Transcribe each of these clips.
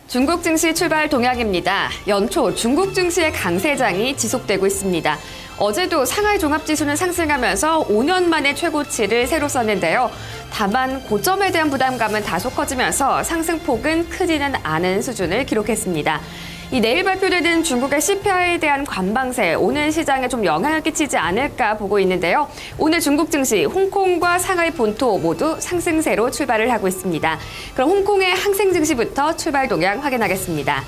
중국 증시 출발 동향입니다. 연초 중국 증시의 강세장이 지속되고 있습니다. 어제도 상하이 종합지수는 상승하면서 5년 만에 최고치를 새로 썼는데요. 다만 고점에 대한 부담감은 다소 커지면서 상승폭은 크지는 않은 수준을 기록했습니다. 내일 발표되는 중국의 CPI에 대한 관방세, 오늘 시장에 좀 영향을 끼치지 않을까 보고 있는데요. 오늘 중국 증시, 홍콩과 상하이 본토 모두 상승세로 출발을 하고 있습니다. 그럼 홍콩의 항생 증시부터 출발 동향 확인하겠습니다.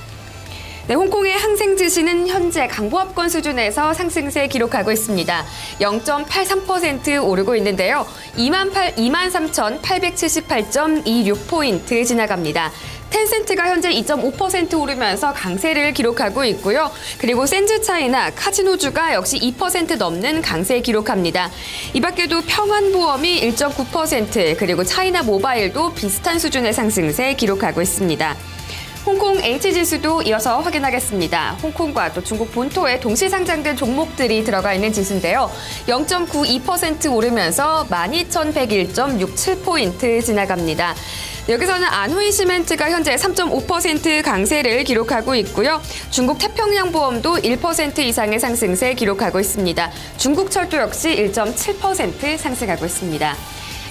홍콩의 항생 증시는 현재 강보합권 수준에서 상승세 기록하고 있습니다. 0.83% 오르고 있는데요. 23,878.26포인트 지나갑니다. 텐센트가 현재 2.5% 오르면서 강세를 기록하고 있고요. 그리고 센즈차이나 카지노주가 역시 2% 넘는 강세 기록합니다. 이 밖에도 평안보험이 1.9%, 그리고 차이나 모바일도 비슷한 수준의 상승세 기록하고 있습니다. 홍콩 H지수도 이어서 확인하겠습니다. 홍콩과 또 중국 본토에 동시 상장된 종목들이 들어가 있는 지수인데요. 0.92% 오르면서 12,101.67포인트 지나갑니다. 여기서는 안후이 시멘트가 현재 3.5% 강세를 기록하고 있고요. 중국 태평양보험도 1% 이상의 상승세 기록하고 있습니다. 중국 철도 역시 1.7% 상승하고 있습니다.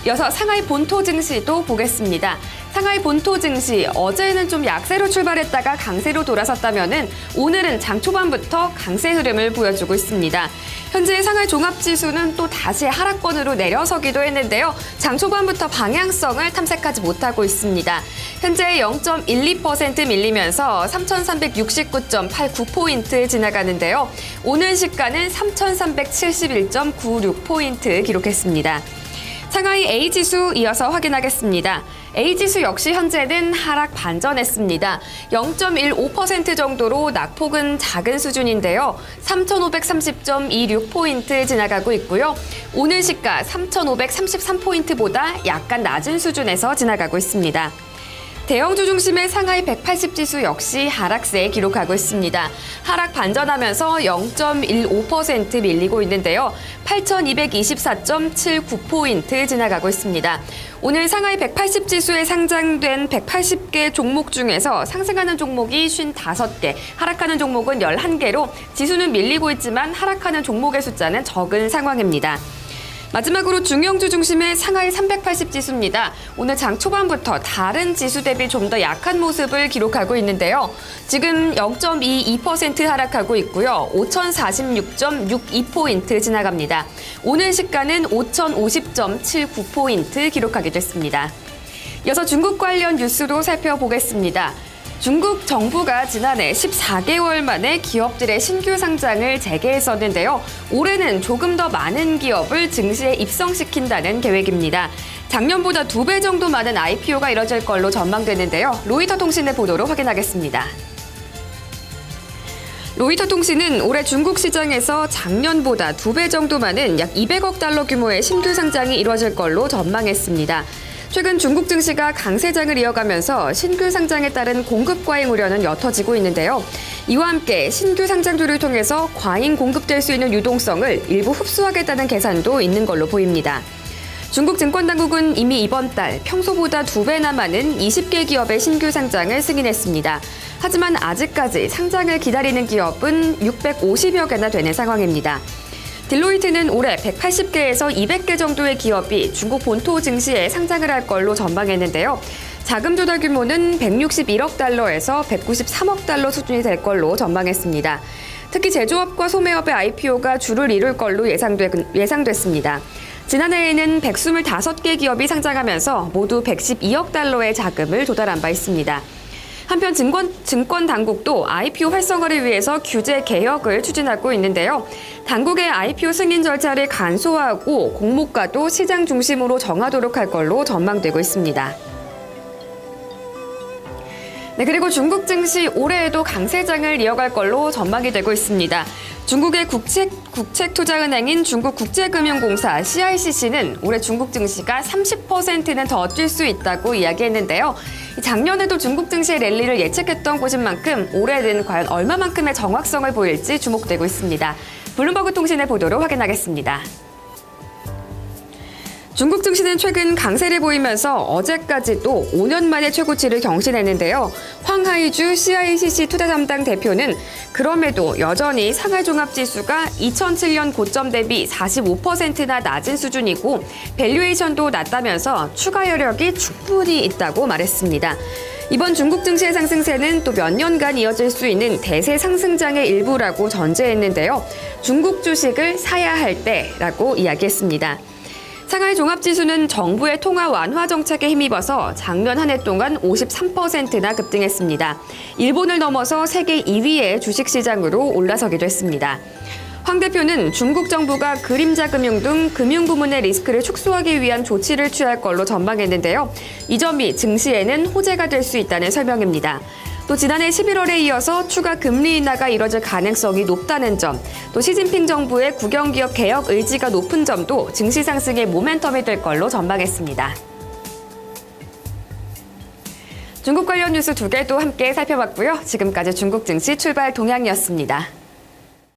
이어서 상하이 본토 증시도 보겠습니다. 상하이 본토 증시, 어제는 좀 약세로 출발했다가 강세로 돌아섰다면은 오늘은 장 초반부터 강세 흐름을 보여주고 있습니다. 현재 상하이 종합지수는 또 다시 하락권으로 내려서기도 했는데요. 장 초반부터 방향성을 탐색하지 못하고 있습니다. 현재 0.12% 밀리면서 3,369.89포인트 지나가는데요. 오늘 시가는 3,371.96포인트 기록했습니다. 상하이 A지수 이어서 확인하겠습니다. A지수 역시 현재는 하락 반전했습니다. 0.15% 정도로 낙폭은 작은 수준인데요. 3,530.26포인트 지나가고 있고요. 오늘 시가 3,533포인트보다 약간 낮은 수준에서 지나가고 있습니다. 대형주 중심의 상하이 180지수 역시 하락세 기록하고 있습니다. 하락 반전하면서 0.15% 밀리고 있는데요. 8,224.79포인트 지나가고 있습니다. 오늘 상하이 180지수에 상장된 180개 종목 중에서 상승하는 종목이 55개, 하락하는 종목은 11개로 지수는 밀리고 있지만 하락하는 종목의 숫자는 적은 상황입니다. 마지막으로 중형주 중심의 상하이 380지수입니다. 오늘 장 초반부터 다른 지수 대비 좀 더 약한 모습을 기록하고 있는데요. 지금 0.22% 하락하고 있고요. 5,046.62포인트 지나갑니다. 오늘 시가는 5,050.79포인트 기록하게 됐습니다. 이어서 중국 관련 뉴스도 살펴보겠습니다. 중국 정부가 지난해 14개월 만에 기업들의 신규 상장을 재개했었는데요. 올해는 조금 더 많은 기업을 증시에 입성시킨다는 계획입니다. 작년보다 2배 정도 많은 IPO가 이뤄질 걸로 전망되는데요. 로이터 통신의 보도로 확인하겠습니다. 로이터 통신은 올해 중국 시장에서 작년보다 2배 정도 많은 약 200억 달러 규모의 신규 상장이 이뤄질 걸로 전망했습니다. 최근 중국 증시가 강세장을 이어가면서 신규 상장에 따른 공급 과잉 우려는 옅어지고 있는데요. 이와 함께 신규 상장주를 통해서 과잉 공급될 수 있는 유동성을 일부 흡수하겠다는 계산도 있는 걸로 보입니다. 중국 증권당국은 이미 이번 달 평소보다 2배나 많은 20개 기업의 신규 상장을 승인했습니다. 하지만 아직까지 상장을 기다리는 기업은 650여 개나 되는 상황입니다. 딜로이트는 올해 180개에서 200개 정도의 기업이 중국 본토 증시에 상장을 할 걸로 전망했는데요. 자금 조달 규모는 161억 달러에서 193억 달러 수준이 될 걸로 전망했습니다. 특히 제조업과 소매업의 IPO가 주를 이룰 걸로 예상됐습니다. 지난해에는 125개 기업이 상장하면서 모두 112억 달러의 자금을 조달한 바 있습니다. 한편 증권 당국도 IPO 활성화를 위해서 규제 개혁을 추진하고 있는데요. 당국의 IPO 승인 절차를 간소화하고 공모가도 시장 중심으로 정하도록 할 걸로 전망되고 있습니다. 그리고 중국 증시 올해에도 강세장을 이어갈 걸로 전망이 되고 있습니다. 중국의 국책투자은행인 중국국제금융공사 CICC는 올해 중국 증시가 30%는 더 뛸 수 있다고 이야기했는데요. 작년에도 중국 증시의 랠리를 예측했던 곳인 만큼 올해는 과연 얼마만큼의 정확성을 보일지 주목되고 있습니다. 블룸버그 통신의 보도로 확인하겠습니다. 중국 증시는 최근 강세를 보이면서 어제까지도 5년 만에 최고치를 경신했는데요. 황하이주 CICC 투자 담당 대표는 그럼에도 여전히 상하이 종합지수가 2007년 고점 대비 45%나 낮은 수준이고 밸류에이션도 낮다면서 추가 여력이 충분히 있다고 말했습니다. 이번 중국 증시의 상승세는 또 몇 년간 이어질 수 있는 대세 상승장의 일부라고 전제했는데요. 중국 주식을 사야 할 때라고 이야기했습니다. 상하이 종합지수는 정부의 통화 완화 정책에 힘입어서 작년 한 해 동안 53%나 급등했습니다. 일본을 넘어서 세계 2위의 주식시장으로 올라서기도 했습니다. 황 대표는 중국 정부가 그림자 금융 등 금융 부문의 리스크를 축소하기 위한 조치를 취할 걸로 전망했는데요. 이 점이 증시에는 호재가 될 수 있다는 설명입니다. 또 지난해 11월에 이어서 추가 금리 인하가 이뤄질 가능성이 높다는 점, 또 시진핑 정부의 국영기업 개혁 의지가 높은 점도 증시 상승의 모멘텀이 될 걸로 전망했습니다. 중국 관련 뉴스 두 개도 함께 살펴봤고요. 지금까지 중국 증시 출발 동향이었습니다.